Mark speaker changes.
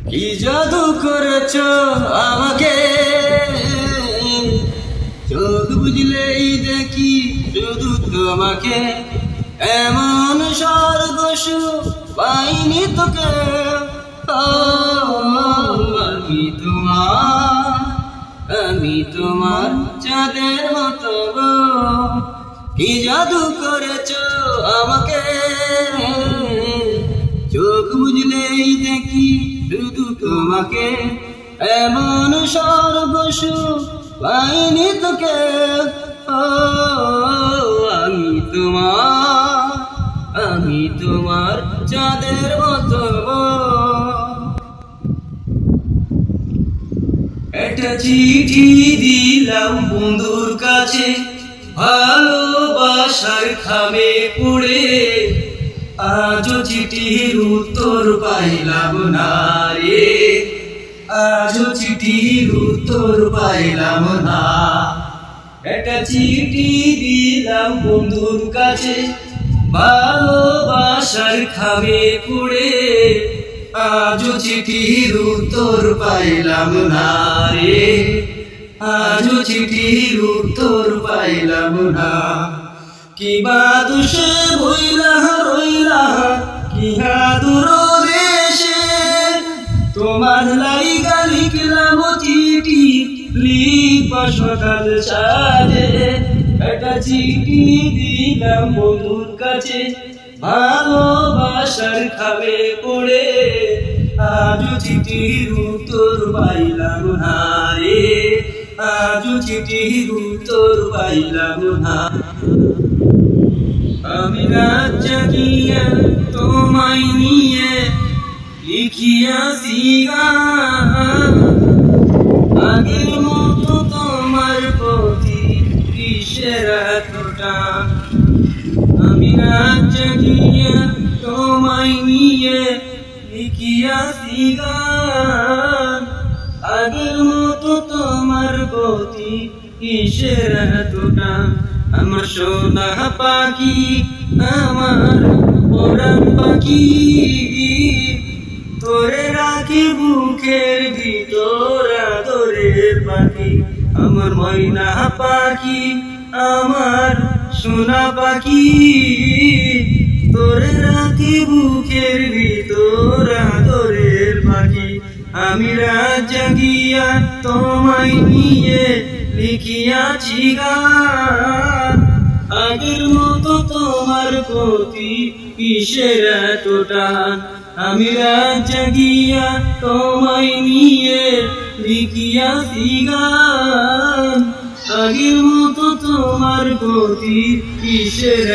Speaker 1: কি জাদু করেছো আমাকে, চোখ বুঝলেই দেখি শুধু তোমাকে। এমন স্বর্গ সুখ পাইনি তোকে। আমি তোমার চাঁদের মতো গো। কি জাদু করেছো আমাকে, চোখ বুঝলেই দেখি শুধু তোমাকে। এমন স্বর্গ সুখ পাইনি তোকে। আমি তোমার চাঁদের মতো। একটা চিঠি দিলাম বন্ধুর কাছে, ভালোবাসার খামে পড়ে। আজও চিঠির উত্তর পাইলাম না রে, আজও চিঠির উত্তর পাইলাম না। একটা চিঠি দিলাম বন্ধুর কাছে, ভালোবাসার খামে পড়ে। আজও চিঠির উত্তর পাইলাম না রে, আজও চিঠির উত্তর পাইলাম না। কিবা দোষে বইলা রইলা কিহা দূর দেশে, তোমার লাইগা লিখলাম চিঠি, লিখবা সকাল সাজে। একটা চিঠি দিলাম বন্ধুর কাছে, ভালোবাসার খাবে পড়ে। আজও চিঠির উত্তর পাইলাম না রে, আজও চিঠির উত্তর পাইলাম না। আমি রাত জাগিয়া তোমায় নিয়ে লিখিয়াছি গান। আগের মতো তোমার প্রতি কিসের এতটা। আমি রাত জাগিয়া তোমায় নিয়ে লিখিয়াছি গান। আগের মতো তোমার প্রতি কিসের এতটা। আমার সোনা পাখি, আমার পরাণ পাখি, তোরে রাখি বুকের ভিতর আদরের পাখি। আমার ময়না পাখি, আমার সোনা পাখি, তোরে রাখি বুকের ভিতর আদরের পাখি। আমি রাত জাগিয়া তোমায় নিয়ে লিখিয়াছি গান। আগের মতো তোমার প্রতি কিসের এত টান। আমি রাত জাগিয়া তোমায় নিয়ে লিখিয়াছি গান। আগের মতো তোমার প্রতি কিসের